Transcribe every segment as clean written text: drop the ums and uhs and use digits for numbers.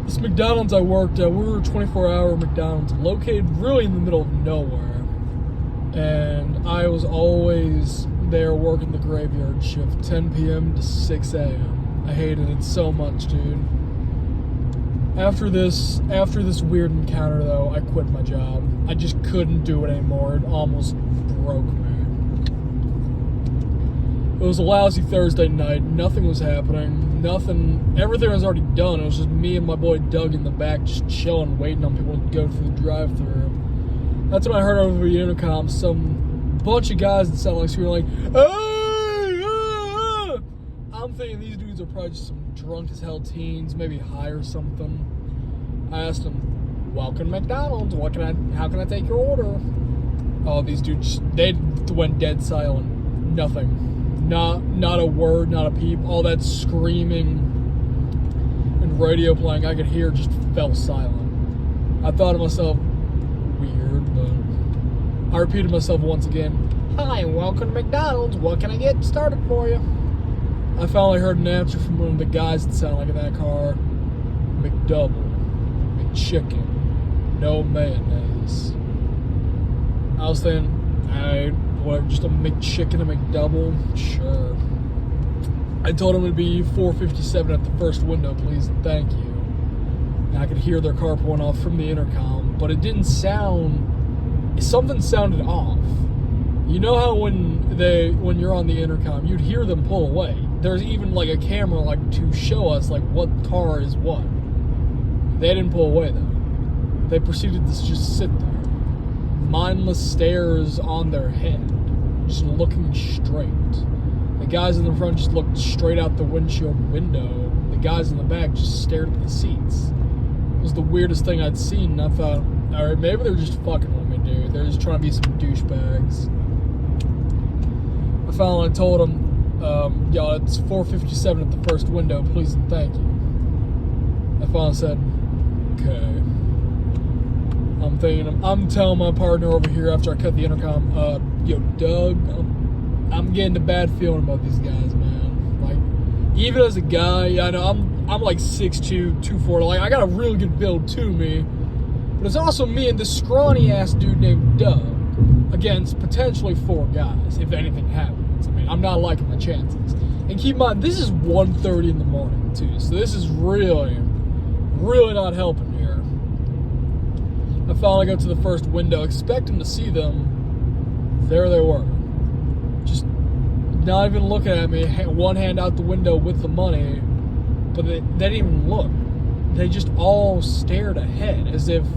This McDonald's I worked at, we were a 24-hour McDonald's located really in the middle of nowhere. And I was always there working the graveyard shift, 10 p.m. to 6 a.m. I hated it so much, dude. After this weird encounter, though, I quit my job. I just couldn't do it anymore. It almost broke me. It was a lousy Thursday night. Nothing was happening. Everything was already done. It was just me and my boy Doug in the back just chilling, waiting on people to go through the drive-thru. That's when I heard over the intercom some bunch of guys that sound like screaming like, "Hey! Ah!" I'm thinking these dudes are probably just some drunk as hell teens, maybe high or something. I asked them, "Welcome to McDonald's. How can I take your order?" Oh, these dudes, they went dead silent. Nothing. Not a word, not a peep. All that screaming and radio playing I could hear just fell silent. I thought to myself, weird, but I repeated myself once again, "Hi, welcome to McDonald's. What can I get started for you?" I finally heard an answer from one of the guys that sounded like in that car. "McDouble, McChicken, no mayonnaise." I was thinking, alright, what, just a McChicken, a McDouble? Sure. I told him it'd be 457 at the first window, please, and thank you. And I could hear their car pulling off from the intercom, but it didn't sound, something sounded off. You know how when you're on the intercom, you'd hear them pull away. There's even like a camera like to show us like what car is what. They didn't pull away though. They proceeded to just sit there. Mindless stares on their head, just looking straight. The guys in the front just looked straight out the windshield window. The guys in the back just stared at the seats. It was the weirdest thing I'd seen, and I thought, alright, maybe they're just fucking with me, dude. They're just trying to be some douchebags. I finally told them, "Yo, it's 457 at the first window, please and thank you." I finally said, "Okay." I'm telling my partner over here after I cut the intercom, "Yo, Doug, I'm getting a bad feeling about these guys, man. Like, even as a guy, I know I'm like 6'2", 240. Like, I got a really good build to me, but it's also me and this scrawny ass dude named Doug against potentially 4 guys if anything happens. I mean, I'm not liking my chances. And keep in mind, this is 1:30 in the morning too, so this is really, really not helping here. I finally got to the first window, expecting to see them. There they were. Just not even looking at me, one hand out the window with the money, but they didn't even look. They just all stared ahead as if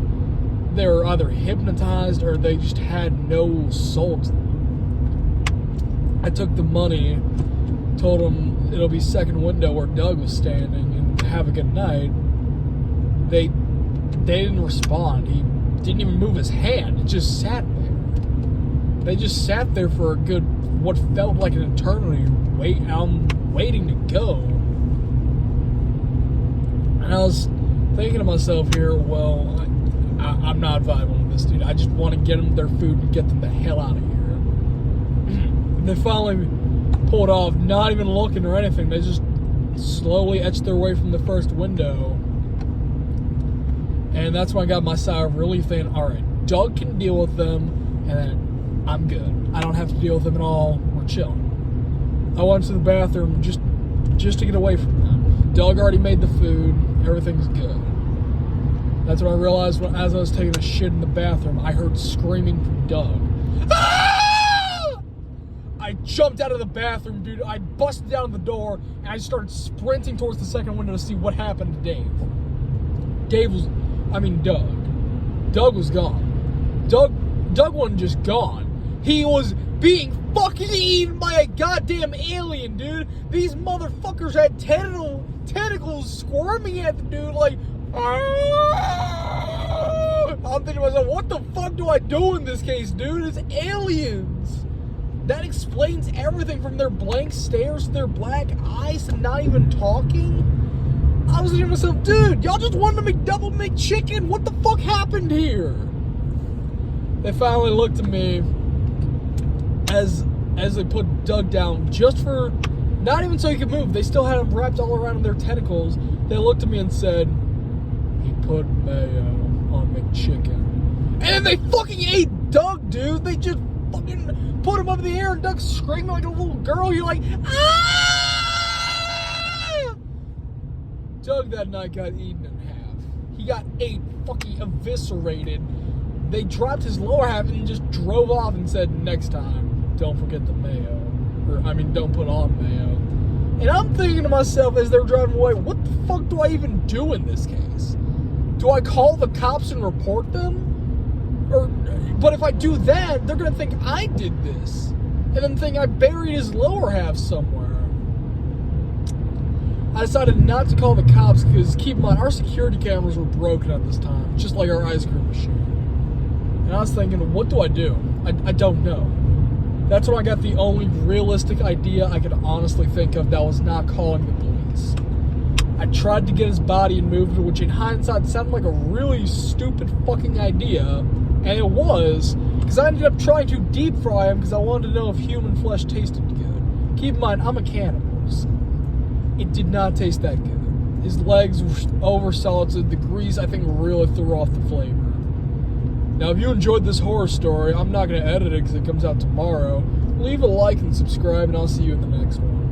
they were either hypnotized or they just had no soul to them. I took the money, told them it'll be second window where Doug was standing and have a good night. They didn't respond. He didn't even move his hand. It just sat there. They just sat there for a good, what felt like an eternity, waiting to go. And I was thinking to myself here, well, I'm not vibing with this dude. I just want to get them their food and get them the hell out of here. They finally pulled off, not even looking or anything. They just slowly etched their way from the first window. And that's when I got my sigh of relief thinking, alright, Doug can deal with them, and then I'm good. I don't have to deal with them at all. We're chilling. I went to the bathroom just to get away from them. Doug already made the food. Everything's good. That's when I realized as I was taking a shit in the bathroom, I heard screaming from Doug. Ah! I jumped out of the bathroom, dude. I busted down the door, and I started sprinting towards the second window to see what happened to Dave. Doug. Doug was gone. Doug wasn't just gone. He was being fucking eaten by a goddamn alien, dude. These motherfuckers had tentacles squirming at the dude like, "Ah!" I'm thinking to myself, what the fuck do I do in this case, dude? It's aliens. That explains everything from their blank stares to their black eyes to not even talking. I was thinking to myself, dude, y'all just wanted to McDouble McChicken? What the fuck happened here? They finally looked at me as they put Doug down, just for, not even so he could move. They still had him wrapped all around their tentacles. They looked at me and said, He put mayo on McChicken. And then they fucking ate Doug, dude. They just fucking put him up in the air and Doug's screaming like a little girl. You're like, ah! Doug that night got eaten in half. He got fucking eviscerated. They dropped his lower half and just drove off and said, next time, don't forget the mayo. Don't put on mayo. And I'm thinking to myself as they're driving away, what the fuck do I even do in this case? Do I call the cops and report them? But if I do that, they're going to think I did this. And then think I buried his lower half somewhere. I decided not to call the cops because, keep in mind, our security cameras were broken at this time, just like our ice cream machine. And I was thinking, what do? I don't know. That's when I got the only realistic idea I could honestly think of that was not calling the police. I tried to get his body and move it, which in hindsight sounded like a really stupid fucking idea. And it was, because I ended up trying to deep fry him because I wanted to know if human flesh tasted good. Keep in mind, I'm a cannibal, so it did not taste that good. His legs were over solid, so the grease, I think, really threw off the flavor. Now, if you enjoyed this horror story, I'm not going to edit it because it comes out tomorrow. Leave a like and subscribe, and I'll see you in the next one.